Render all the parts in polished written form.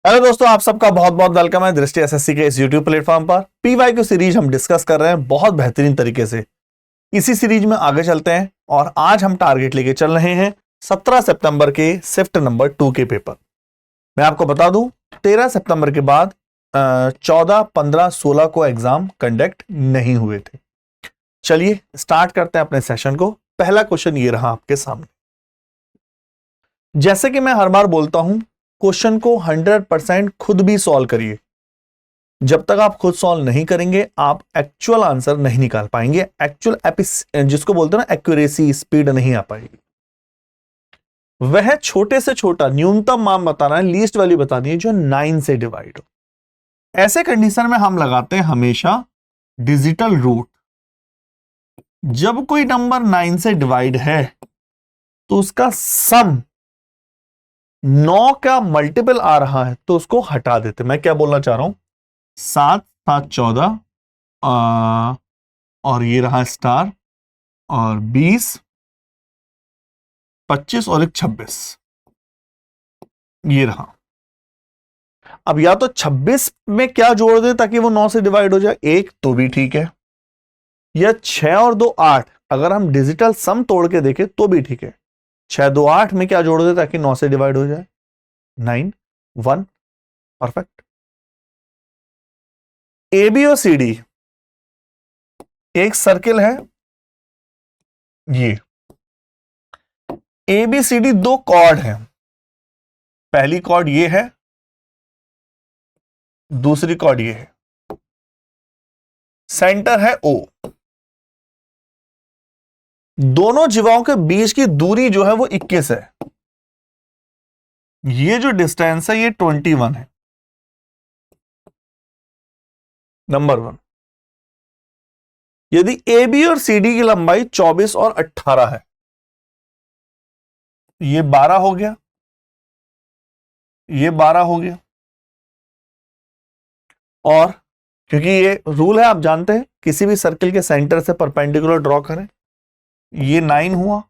Hello दोस्तों, आप सबका बहुत बहुत वेलकम है दृष्टि एसएससी के इस यूट्यूब प्लेटफॉर्म पर। पीवाईक्यू सीरीज हम डिस्कस कर रहे हैं बहुत बेहतरीन तरीके से। इसी सीरीज में आगे चलते हैं और आज हम टारगेट लेके चल रहे हैं 17 सितंबर के शिफ्ट नंबर 2 के पेपर। मैं आपको बता दूं 13 सितंबर के बाद 14, 15, 16 को एग्जाम कंडक्ट नहीं हुए थे। चलिए स्टार्ट करते हैं अपने सेशन को। पहला क्वेश्चन ये रहा आपके सामने। जैसे कि मैं हर बार बोलता हूं, क्वेश्चन को 100% खुद भी सॉल्व करिए। जब तक आप खुद सॉल्व नहीं करेंगे आप एक्चुअल आंसर नहीं निकाल पाएंगे। एक्चुअल जिसको बोलते हैं ना एक्यूरेसी, स्पीड नहीं आ पाएगी। वह छोटे से छोटा न्यूनतम मान बताना है, लीस्ट वैल्यू बतानी है जो 9 से डिवाइड हो। ऐसे कंडीशन में हम लगाते हैं हमेशा डिजिटल रूट। जब कोई नंबर 9 से डिवाइड है तो उसका सम 9 का मल्टीपल आ रहा है तो उसको हटा देते। मैं क्या बोलना चाह रहा हूं, 7, 7, 14 और ये रहा स्टार, और 20, 25 और एक 26, ये रहा। अब या तो 26 में क्या जोड़ दे ताकि वो 9 से डिवाइड हो जाए, एक तो भी ठीक है, या 6 और 2 8। अगर हम डिजिटल सम तोड़ के देखें तो भी ठीक है। 6, 2, 8 में क्या जोड़ दे ताकि 9 से डिवाइड हो जाए, 9, 1, परफेक्ट। ए बी और सी डी एक सर्किल है, ये ए बी सी डी दो कॉर्ड है। पहली कॉर्ड ये है, दूसरी कॉर्ड ये है, सेंटर है ओ। दोनों जीवाओं के बीच की दूरी जो है वो 21 है। ये जो डिस्टेंस है ये 21 है, नंबर 1। यदि ए बी और सी डी की लंबाई 24 और 18 है, ये 12 हो गया, ये 12 हो गया। और क्योंकि ये रूल है आप जानते हैं, किसी भी सर्किल के सेंटर से परपेंडिकुलर ड्रॉ करें, ये 9 हुआ,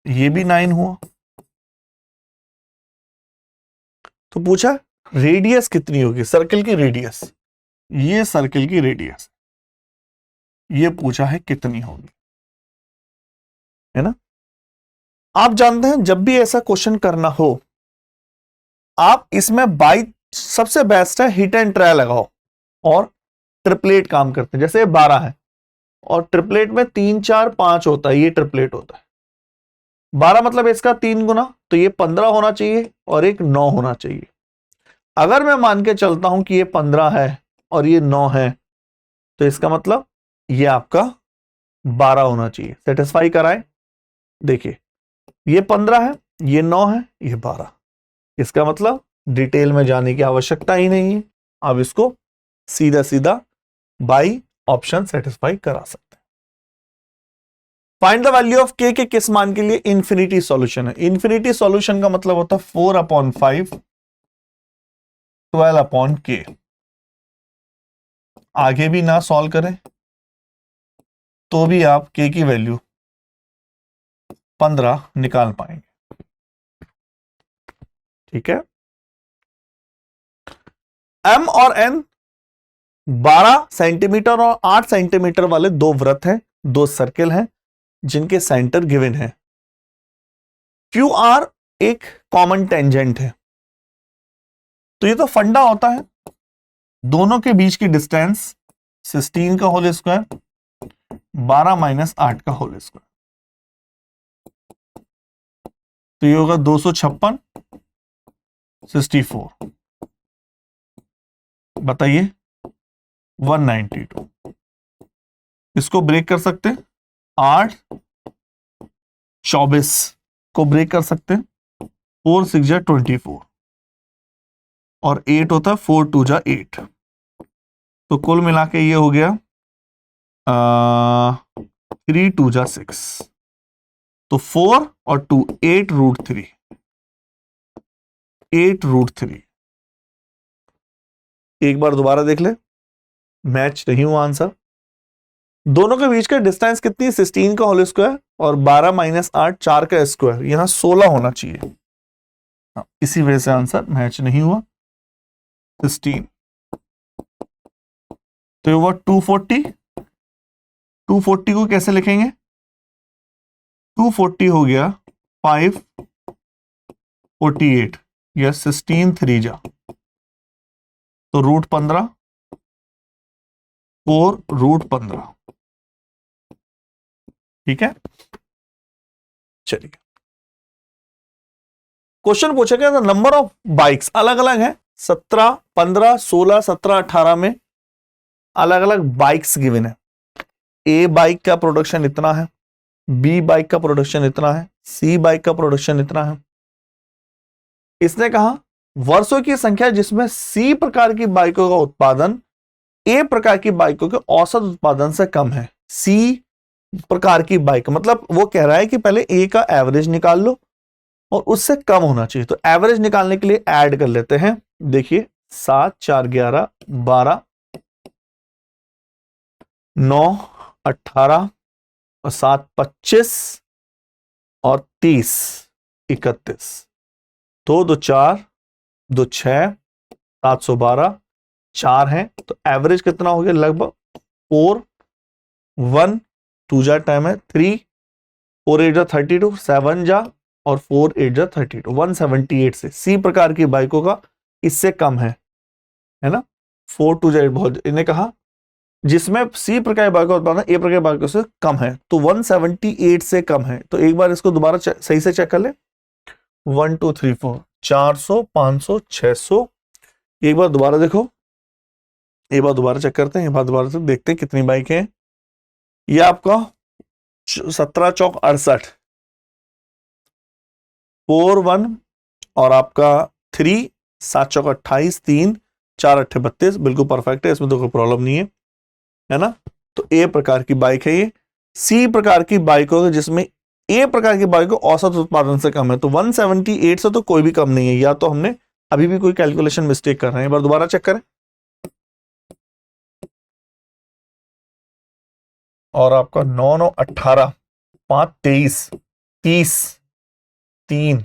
ये भी 9 हुआ। तो पूछा रेडियस कितनी होगी, सर्किल की रेडियस, ये सर्किल की रेडियस, ये पूछा है कितनी होगी, है ना। आप जानते हैं जब भी ऐसा क्वेश्चन करना हो, आप इसमें बाई सबसे बेस्ट है हिट एंड ट्राई लगाओ और ट्रिपलेट काम करते हैं। जैसे 12 है और ट्रिपलेट में 3, 4, 5 होता है, ये ट्रिपलेट होता है। 12 मतलब इसका 3 गुना, तो ये 15 होना चाहिए और एक 9 होना चाहिए। अगर मैं मान के चलता हूं कि ये 15 है और ये 9 है, तो इसका मतलब ये आपका 12 होना चाहिए। सेटिस्फाई कराए, देखिए ये 15 है, ये 9 है, ये 12। इसका मतलब डिटेल में जाने की आवश्यकता ही नहीं है, आप इसको सीधा सीधा बाई ऑप्शन सेटिस्फाई करा सकते हैं। फाइंड द वैल्यू ऑफ के किस मान के लिए इंफिनिटी सॉल्यूशन है। इंफिनिटी सॉल्यूशन का मतलब होता है 4/5, 12/k। आगे भी ना सॉल्व करें तो भी आप के की वैल्यू 15 निकाल पाएंगे, ठीक है। एम और एन 12 सेंटीमीटर और 8 सेंटीमीटर वाले दो वृत्त हैं, दो सर्किल हैं जिनके सेंटर गिवन है। क्यू आर एक कॉमन टेंजेंट है। तो ये तो फंडा होता है, दोनों के बीच की डिस्टेंस 16 का होल स्क्वायर, 12 - 8 का होल स्क्वायर, तो ये होगा 256, 64, बताइए 192। इसको ब्रेक कर सकते हैं, 8, 24 को ब्रेक कर सकते हैं, 4, 6 जा 24 और 8 होता है 4, 2 जा 8। तो कुल मिला के ये हो गया 3, 2 जा 6। तो 4 और 2 8√3, 8√3। एक बार दोबारा देख ले, मैच नहीं हुआ आंसर। दोनों के बीच का डिस्टेंस कितनी है, 16 का होल स्क्वायर और 12 - 8 4 का स्क्वायर, यहां 16 होना चाहिए। इसी वजह से आंसर मैच नहीं हुआ। 16 तो ये हुआ 240। 240 को कैसे लिखेंगे? 240 हो गया 548 या 16 3 जा तो √15 4√15। ठीक है, चलिए क्वेश्चन पूछा गया था नंबर ऑफ बाइक्स अलग अलग है, 17 15 16 17 18 में अलग अलग बाइक्स गिवन है। ए बाइक का प्रोडक्शन इतना है, बी बाइक का प्रोडक्शन इतना है, सी बाइक का प्रोडक्शन इतना है। इसने कहा वर्षों की संख्या जिसमें सी प्रकार की बाइकों का उत्पादन ए प्रकार की बाइकों के औसत उत्पादन से कम है। सी प्रकार की बाइक मतलब वो कह रहा है कि पहले ए का एवरेज निकाल लो और उससे कम होना चाहिए। तो एवरेज निकालने के लिए ऐड कर लेते हैं। देखिए 7 4 11 12 9 18 और 7 25 और 30 31 2 2 4 2 6 712 4 है। तो एवरेज कितना हो गया? लगभग 4 1 2 जा टाइम है 3 4 8 जा 32 7 जा और 4 8 जा 32 178 से सी प्रकार की बाइकों का इससे कम है ना। 4 2 जा 8 बहुत। इन्हें कहा जिसमें सी प्रकार की बाइकों का उत्पादन ए प्रकार की बाइकों से कम है तो 178 से कम है। तो एक बार इसको दोबारा सही से चेक कर ले। 1 2 3 4 400 500 600। एक बार दोबारा देखो, एक बार दोबारा चेक करते हैं, एक बार दोबारा से देखते हैं कितनी बाइक है। ये आपका 17 चौक 68 4 1 और आपका 3 7 चौक 28 3 4 8 32 बिल्कुल परफेक्ट है, इसमें तो कोई प्रॉब्लम नहीं है ना। तो ए प्रकार की बाइक है ये। सी प्रकार की बाइक होगी जिसमें ए प्रकार की बाइक औसत उत्पादन से कम है तो 178 से तो कोई भी कम नहीं है, या तो हमने अभी भी कोई कैलकुलेशन मिस्टेक कर रहे हैं। एक बार दोबारा चेक करें और आपका 9 9 18 5 23 30 3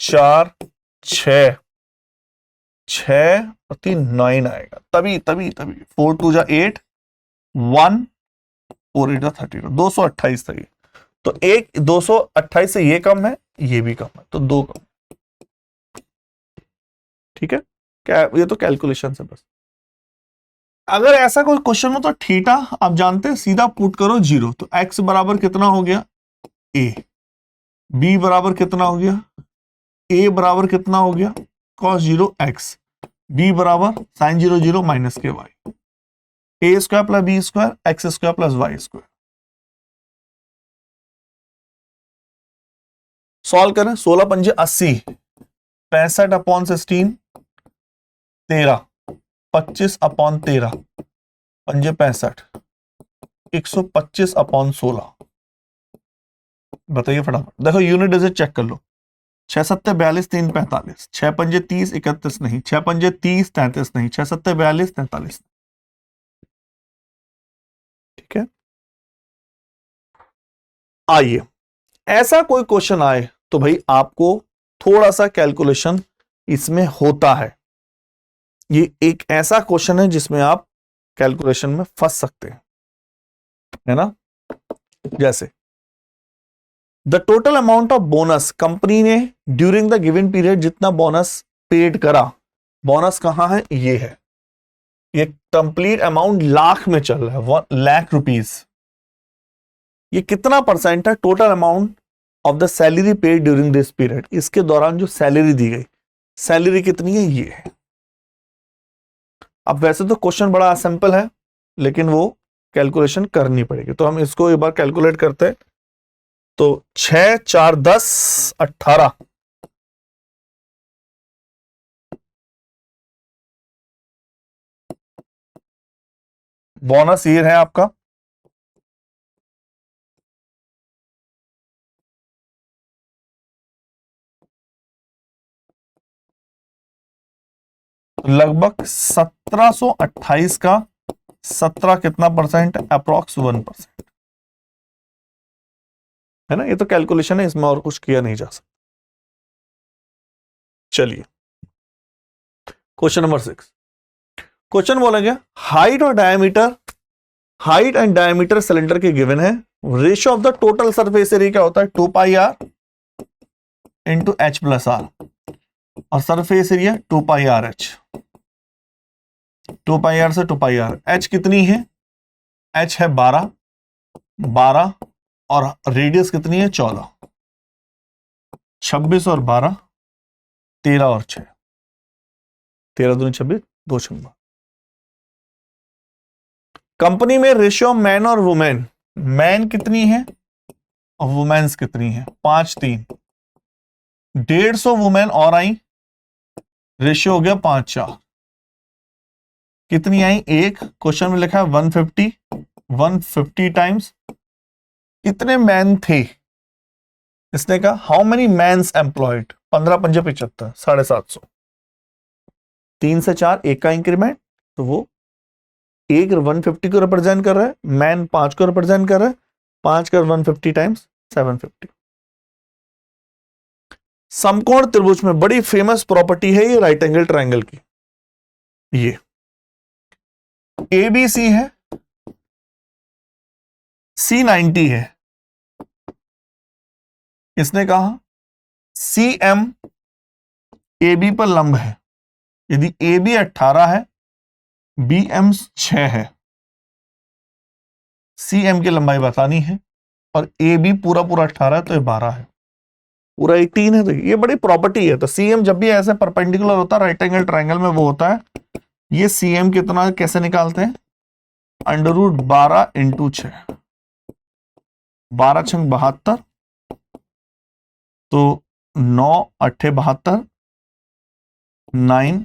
4 6 6 और 3 9 आएगा। तभी 4 2 जा 8 1 4 8 जा 32 228 था ये। तो एक 228 से ये कम है, ये भी कम है, तो 2 कम। ठीक है, क्या ये तो कैलकुलेशन से बस। अगर ऐसा कोई क्वेश्चन हो तो थीटा आप जानते हैं सीधा पुट करो 0। तो x बराबर कितना हो गया a, b बराबर कितना हो गया a बराबर कितना हो गया cos 0 x, b बराबर sin 0 0 माइनस के y, a square plus b square x square plus y square. Solve करें। 16 पंजे 80 65 अपॉन 16 13 25 अपॉन 13 पंजे 65 125 अपॉन 16। बताइए फटाफट। देखो यूनिट डिजिट चेक कर लो। 6 7 42 3 45 6 पंजे 30 31 नहीं, 6 पंजे 30 33 नहीं, 6 7 42 43। ठीक है, आइए ऐसा कोई क्वेश्चन आए तो भाई आपको थोड़ा सा कैलकुलेशन इसमें होता है। ये एक ऐसा क्वेश्चन है जिसमें आप कैलकुलेशन में फंस सकते हैं, है ना। जैसे the total amount of bonus company ने ड्यूरिंग द गिवन पीरियड जितना बोनस पेड करा, बोनस कहां है? ये है, ये कंप्लीट अमाउंट लाख में चल रहा है, 1 लाख रुपीज। ये कितना परसेंट है total amount of the salary paid during this period? इसके दौरान जो सैलरी दी गई, सैलरी कितनी है? ये है। अब वैसे तो क्वेश्चन बड़ा सिंपल है लेकिन वो कैलकुलेशन करनी पड़ेगी, तो हम इसको एक बार कैलकुलेट करते हैं। तो 6 4 10 18 बोनस ये है आपका लगभग 1728 का 17 कितना परसेंट? अप्रोक्स 1%, है ना। ये तो कैलकुलेशन है, इसमें और कुछ किया नहीं जा सकता। चलिए क्वेश्चन नंबर 6। क्वेश्चन बोलेंगे हाइट एंड डायमीटर सिलेंडर के गिवन है, ratio of the total surface area क्या होता है 2 pi r into h plus r, और surface area 2 pi r h, 2 pi r से 2 पाई आर। एच कितनी है, एच है 12 और रेडियस कितनी है 14, 26 और 12 13 और 6, 13 दूनी 26, 2 6। कंपनी में रेशियो मैन और वुमेन, मैन कितनी है और वुमेन्स कितनी है 5 3, 150 वुमेन और आई, रेशियो हो गया 5 4। कितनी आई, एक क्वेश्चन में लिखा है 150 टाइम्स कितने मैन थे। इसने कहा हाउ मेनी मैन्स एम्प्लॉयड, 15 5 75, 750। 3 से 4 एक का इंक्रीमेंट, तो वो एक 150 को रिप्रेजेंट कर रहा है, मैन 5 को रिप्रेजेंट कर रहा है, 5 कर 150 टाइम्स 750। समकोण त्रिभुज में बड़ी फेमस प्रॉपर्टी है ये राइट एंगल ट्रायंगल की। ये ABC है, C90 है। इसने कहा CM AB पर लंब है, यदि AB 18 है, BM 6 है, CM की लंबाई बतानी है, और AB पूरा 18 है तो ये 12 है, पूरा 18 है। तो ये बड़ी प्रॉपर्टी है। तो CM जब भी ऐसे परपेंडिकुलर होता है राइट एंगल ट्रायंगल में वो होता है। ये CM कितना कैसे निकालते हैं, √12 इंटू 6, 12 छंग 72, तो 9 8 72, 9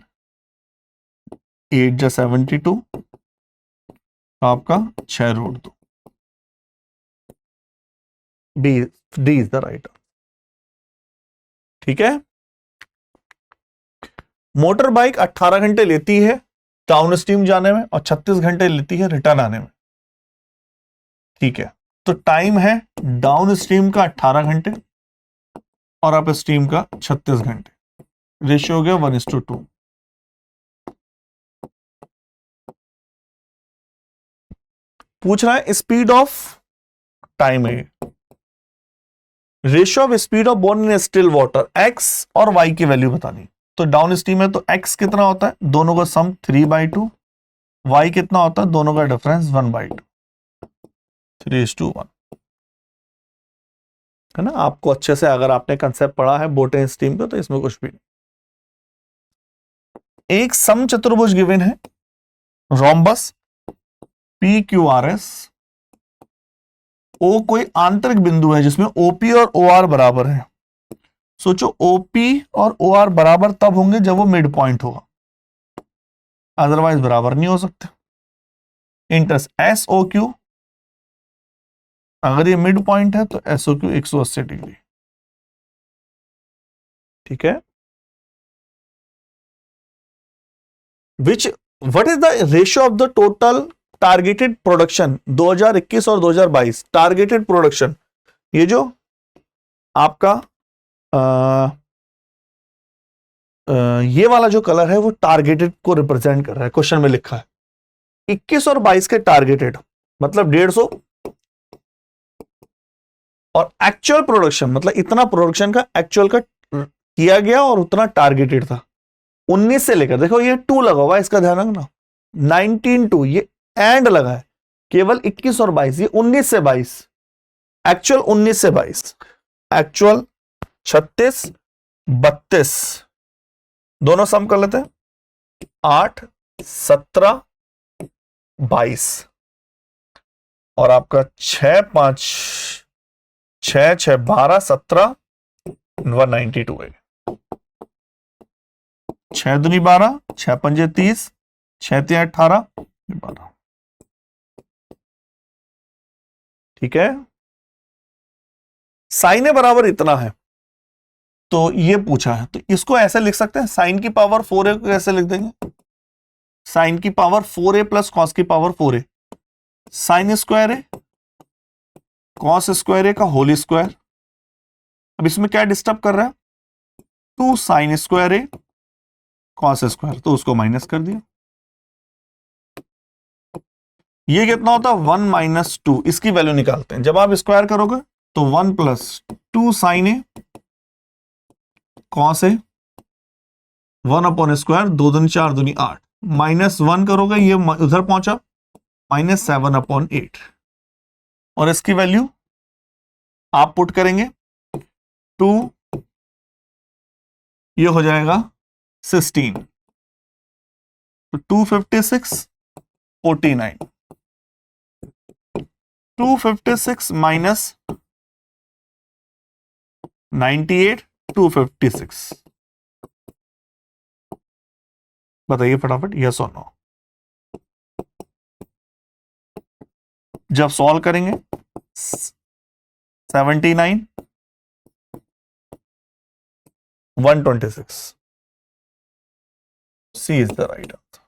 8 जा 72, आपका 6√2। D is the right. ठीक है। मोटर बाइक 18 घंटे लेती है डाउन स्ट्रीम जाने में और 36 घंटे लेती है रिटर्न आने में। ठीक है, तो टाइम है डाउन स्ट्रीम का 18 घंटे और अप स्ट्रीम का 36 घंटे। रेशियो हो गया 1:2। पूछ रहा है स्पीड ऑफ टाइम है, ratio of speed of bone in still water, x और वाई की वैल्यू बतानी। तो डाउन स्ट्रीम है तो एक्स कितना होता है, दोनों का सम 3/2, वाई कितना होता है, दोनों का डिफरेंस 1/2, 3:1 है ना। आपको अच्छे से अगर आपने कंसेप्ट पढ़ा है बोट एंड स्ट्रीम का तो इसमें कुछ भी नहीं। एक सम चतुर्भुज गिवन है, रोम्बस PQRS, ओ कोई आंतरिक बिंदु है जिसमें OP और OR बराबर है। सोचो OP और OR बराबर तब होंगे जब वो मिड पॉइंट होगा, अदरवाइज बराबर नहीं हो सकते। इंटरेस्ट SOQ, अगर ये मिड पॉइंट है तो SOQ 180 डिग्री। ठीक है। What is the ratio of the total targeted production 2021 और 2022। टारगेटेड प्रोडक्शन, ये जो आपका ये वाला जो कलर है वो टारगेटेड को रिप्रेजेंट कर रहा है। क्वेश्चन में लिखा है 21 और 22 के टारगेटेड मतलब 150, और एक्चुअल प्रोडक्शन मतलब इतना प्रोडक्शन का एक्चुअल का किया गया और उतना टारगेटेड था। 19 से लेकर, देखो ये 2 लगा हुआ है, इसका ध्यान रखना, 19 to ये एंड लगा है, केवल 21 और 22, ये 19 से 22, एक्चुअल 19 से 22, एक्चुअल 36 32, दोनों सम कर लेते हैं, 8 17 22, और आपका 6 5 6 6 12 17 192 है। 6 दूनी 12, 6 पंजे 30, 6 3 18 12। ठीक है। साइन बराबर इतना है तो ये पूछा है, तो इसको ऐसे लिख सकते हैं, साइन की पावर 4a को कैसे लिख देंगे, साइन की पावर 4a प्लस कॉस की पावर 4a, साइन स्क्वायर है कॉस स्क्वायर ए का होल स्क्वायर। अब इसमें क्या डिस्टर्ब कर रहा है, 2 साइन स्क्वायर ए कॉस स्क्वायर, तो उसको माइनस कर दिया। ये कितना होता है 1 माइनस 2, इसकी वैल्यू निकालते हैं। जब आप स्क्वायर करोगे तो 1 plus 2 sign A cos A 1 upon square, 2 दूनी 4 दूनी 8, माइनस 1 करोगे ये उधर पहुंचा माइनस 7 अपॉन 8, और इसकी वैल्यू आप पुट करेंगे 2, ये हो जाएगा 16, तो 256 49, 256 माइनस 98 256, बताइए फटाफट यस और नो। जब सॉल्व करेंगे 79 126, सी इज द राइट आंसर।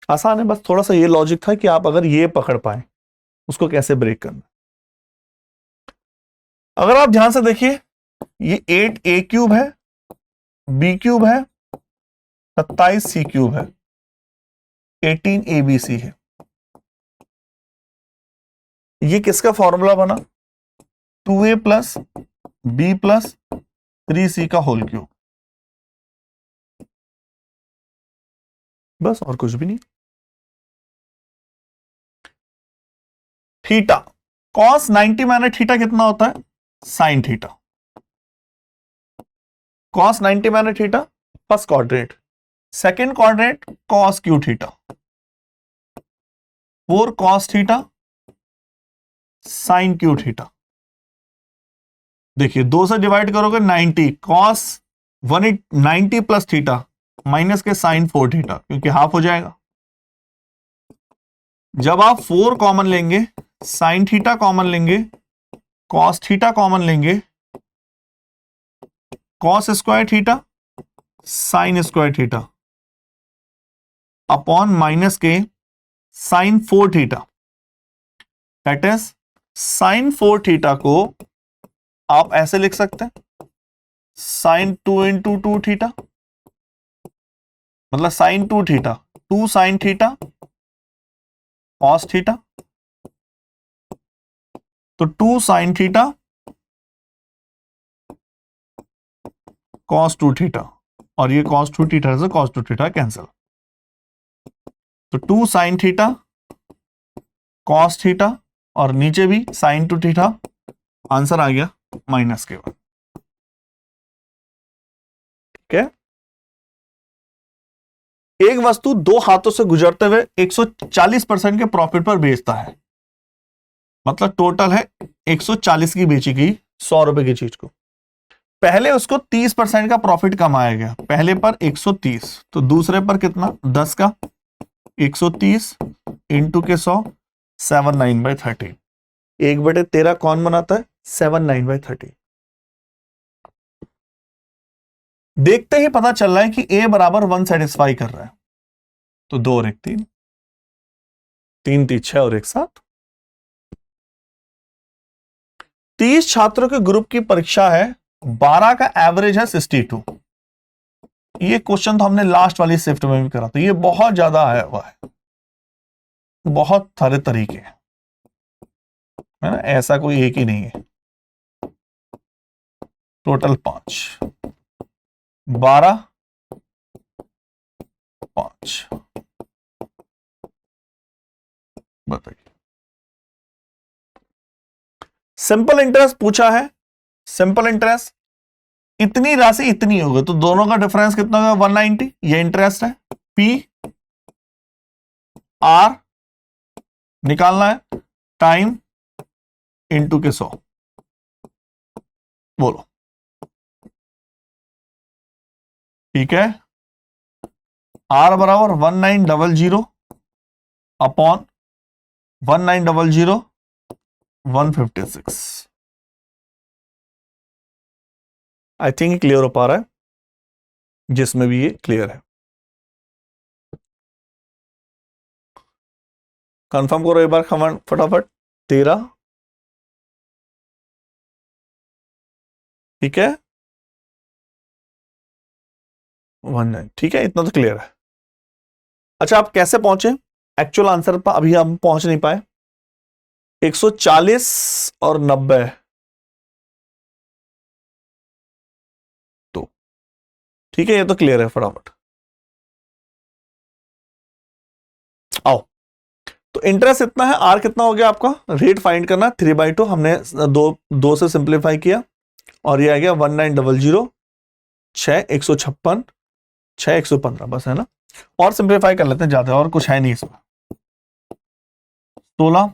आसान है, बस थोड़ा सा ये लॉजिक था कि आप अगर ये पकड़ पाए उसको कैसे ब्रेक करना। अगर आप ध्यान से देखिए, ये 8a क्यूब है, b क्यूब है, 27c क्यूब है, 18abc है। ये किसका फॉर्मूला बना? 2a plus b plus 3c का होल क्यूब, बस और कुछ भी नहीं। थीटा cos 90 माइनस थीटा कितना होता है? Sine theta. cos 90 minus theta first quadrant, second quadrant cos cube theta, 4 cos theta sine cube theta. देखिए 2 से डिवाइड करोगे 90 cos 90 प्लस थीटा माइनस के साइन 4 थीटा, क्योंकि हाफ हो जाएगा। जब आप 4 कॉमन लेंगे, साइन थीटा कॉमन लेंगे, cos थीटा कॉमन लेंगे, cos square theta sine square theta upon minus के sine 4 theta, that is sign 4 theta को आप ऐसे लिख सकते हैं साइन 2 इंटू 2 थीटा, मतलब sine 2 theta, 2 sine theta cos theta, तो 2 साइन थीटा कॉस 2 थीटा, और ये कॉस 2 थीटा से कॉस 2 थीटा कैंसिल, तो 2 साइन थीटा कॉस थीटा और नीचे भी साइन 2 थीटा, आंसर आ गया माइनस के 1। ठीक है, एक वस्तु 2 हाथों से गुजरते हुए 140% के प्रॉफिट पर बेचता है, मतलब टोटल है 140 की बेची गई 100 रुपए की चीज को। पहले उसको 30% का प्रॉफिट कमाया गया, पहले पर 130, तो दूसरे पर कितना? 10 का 130 इंटू के 100, 7/9/30। 1/13 कौन बनाता है? 7/9/30। देखते ही पता चल रहा है कि a बराबर 1 सेटिस्फाई कर रहा है, तो 2 और 1 3, 3 3 6 और 1 7। 30 छात्रों के ग्रुप की परीक्षा है, 12 का एवरेज है 62। ये क्वेश्चन तो हमने लास्ट वाली शिफ्ट में भी करा था, ये बहुत ज्यादा आया हुआ है, बहुत सारे तरीके हैं, है ना, ऐसा कोई एक ही नहीं है। टोटल 5, 12 5, बताइए। सिंपल इंटरेस्ट पूछा है, सिंपल इंटरेस्ट इतनी राशि इतनी होगी, तो दोनों का डिफरेंस कितना होगा? 190। ये इंटरेस्ट है, पी आर निकालना है, टाइम इंटू के 100, बोलो। ठीक है, आर बराबर 1900 अपॉन 1900 156। आई थिंक क्लियर हो पा रहा है, जिसमें भी ये क्लियर है। कंफर्म करो एक बार कमेंट फटाफट। 13, ठीक है, 19, ठीक है, इतना तो क्लियर है। अच्छा, आप कैसे पहुंचे एक्चुअल आंसर पर? अभी हम पहुंच नहीं पाए। 140 और 90, तो ठीक है, ये तो क्लियर है। फटाफट आओ। तो इंटरेस्ट इतना है, आर कितना हो गया आपका? रेट फाइंड करना 3/2, हमने दो से सिंप्लीफाई किया और ये आ गया 1900, 6,156, 6,115, बस है ना। और सिंप्लीफाई कर लेते हैं, ज्यादा और कुछ है नहीं इसमें। 16,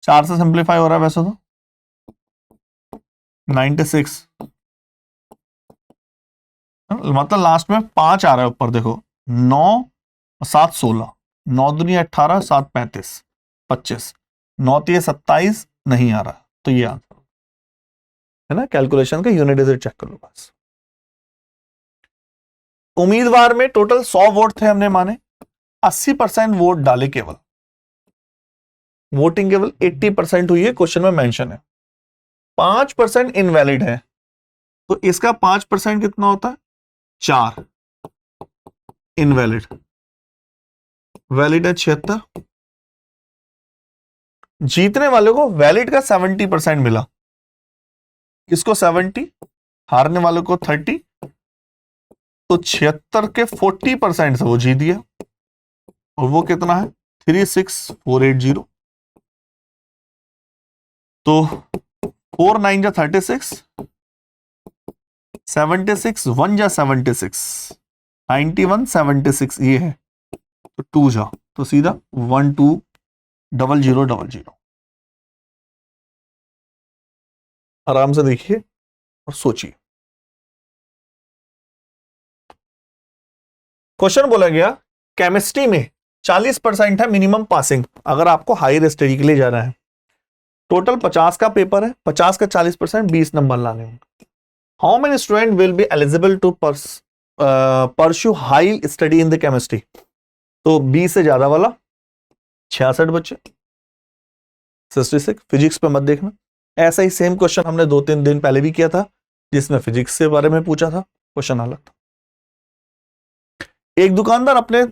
4 से सिंप्लीफाई हो रहा है वैसे तो। 96, मतलब लास्ट में 5 आ रहा है ऊपर, देखो 9, 7, 16, 9 दूनी 18, 7 35, 25, 9 तिये 27, नहीं आ रहा, तो ये आंसर है ना। कैलकुलेशन का यूनिट डिजिट चेक कर लो बस। उम्मीदवार में टोटल 100 वोट थे, हमने माने 80% वोट डाले केवल, वोटिंग केवल 80% हुई है, क्वेश्चन में मेंशन है। 5% इनवैलिड है, तो इसका 5% कितना होता है? 4 इनवैलिड, वैलिड है 76। जीतने वाले को वैलिड का 70% मिला, किसको 70? हारने वाले को 30, तो 76 के 40% से वो जीत गया, और वो कितना है? 36480। तो 4 9 जा 36, 76 1 जा 76, 91 76, ये है, तो 2 जा, तो सीधा 120000। आराम से देखिए और सोचिए। क्वेश्चन बोला गया केमिस्ट्री में 40% है मिनिमम पासिंग, अगर आपको हायर स्टडी के लिए जाना है। टोटल 50 का पेपर है, 50 का 40%, 20 नंबर लाने होंगे। How many student will be eligible to pursue high study in the chemistry? तो 20 से ज्यादा वाला 66 बच्चे। 66, फिजिक्स पे मत देखना, ऐसा ही सेम क्वेश्चन हमने 2-3 दिन पहले भी किया था, जिसमें फिजिक्स के बारे में पूछा था, क्वेश्चन अलग था। एक दुकानदार अपने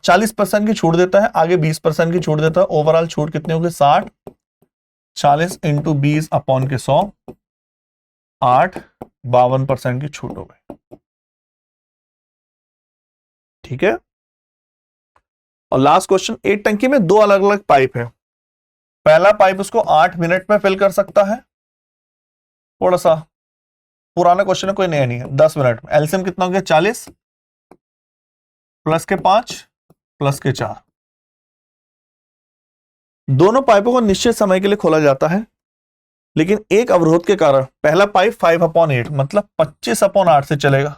40% की छूट देता है, आगे 20% की छूट देता है, ओवरऑल छूट कितनी होगी? 60, 40 इंटू 20 अपॉन के 100, 8, 52% की छूट हो गई, ठीक है। और लास्ट क्वेश्चन, एक टंकी में 2 अलग अलग पाइप है, पहला पाइप उसको 8 मिनट में फिल कर सकता है, थोड़ा सा पुराना क्वेश्चन है, कोई नया नहीं है, 10 मिनट में। एलसीएम कितना हो गया? 40 प्लस के 5 प्लस के 4। दोनों पाइपों को निश्चित समय के लिए खोला जाता है, लेकिन एक अवरोध के कारण पहला पाइप 5/8 मतलब 25/8 से चलेगा,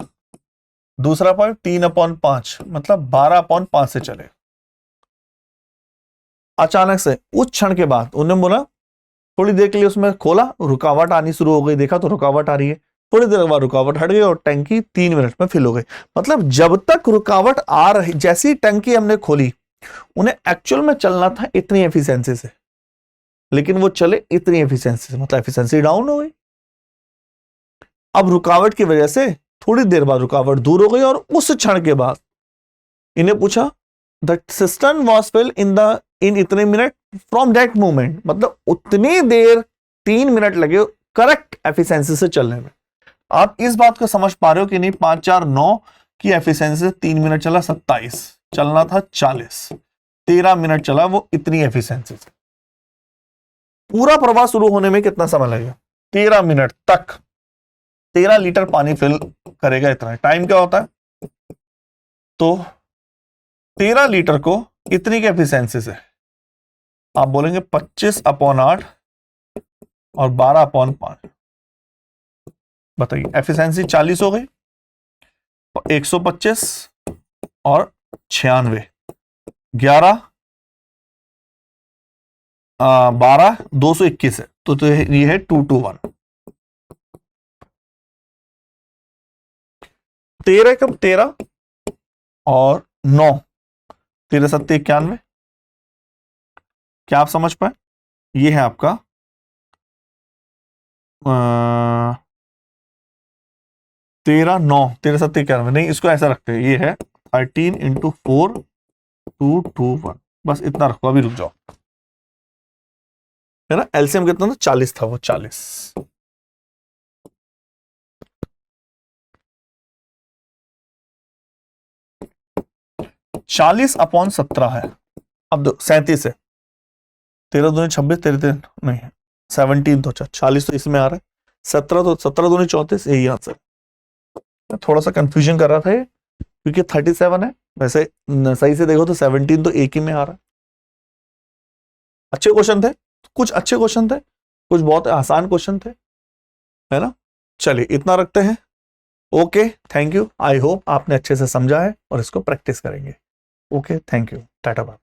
दूसरा पाइप 3/5 मतलब 12/5 से चलेगा। अचानक से उस क्षण के बाद उन्होंने बोला, थोड़ी देर के लिए उसमें खोला, रुकावट आनी शुरू हो गई, देखा तो रुकावट आ रही है, थोड़ी देर बाद रुकावट हट गई और टंकी 3 मिनट में फिल हो गई। मतलब जब तक रुकावट आ रही, जैसी टंकी हमने खोली, उन्हें एक्चुअल में चलना था इतनी एफिशिएंसी से, लेकिन वो चले इतनी एफिशिएंसी से, मतलब एफिशिएंसी डाउन हो गई। अब रुकावट की वजह से थोड़ी देर बाद रुकावट दूर हो गई, और उस क्षण के बाद इन्हें पूछा the system was fill in इतने मिनट फ्रॉम दैट मोमेंट, मतलब उतनी देर 3 मिनट लगे करेक्ट एफिशिएंसी से चलने में। आप इस बात को समझ पा रहे हो कि नहीं? 5 4 9 की एफिशिएंसी से 3 मिनट चला 27, चलना था 40, 13 मिनट चला वो इतनी एफिशिएंसी से। पूरा प्रवाह शुरू होने में कितना समय लगेगा? 13 मिनट तक 13 लीटर पानी फिल करेगा, इतना टाइम क्या होता है? तो 13 लीटर को इतनी की एफिशिएंसी से आप बोलेंगे 25/8 और 12/5, बताइए एफिशिएंसी 40 हो गई, 125 और 96, 11 12 221 है, तो ये है 2:1। 13 कब? 13 और 9, 13 7 91। क्या आप समझ पाए? ये है आपका 13 13 9 13 7 91, नहीं इसको ऐसा रखते हैं, ये है 13 इंटू 4 2 2 1, बस इतना रखो, अभी रुक जाओ, है ना। एलसीएम कितना था, 40 था, वो 40। 40/17 है। अब 37 है, 13 दूनी 26, 13 नहीं है 17, तो 40 तो इसमें आ रहा है, 17 तो 17 दूनी 34, यही आंसर। थोड़ा सा कंफ्यूजन कर रहा था ये, क्योंकि 37 है, वैसे सही से देखो तो 17 तो एक ही में आ रहा है। अच्छे क्वेश्चन थे, कुछ अच्छे क्वेश्चन थे, कुछ बहुत आसान क्वेश्चन थे, है ना। चलिए इतना रखते हैं। Okay, thank you, I hope आपने अच्छे से समझा है और इसको प्रैक्टिस करेंगे। Okay, thank you, tata bye.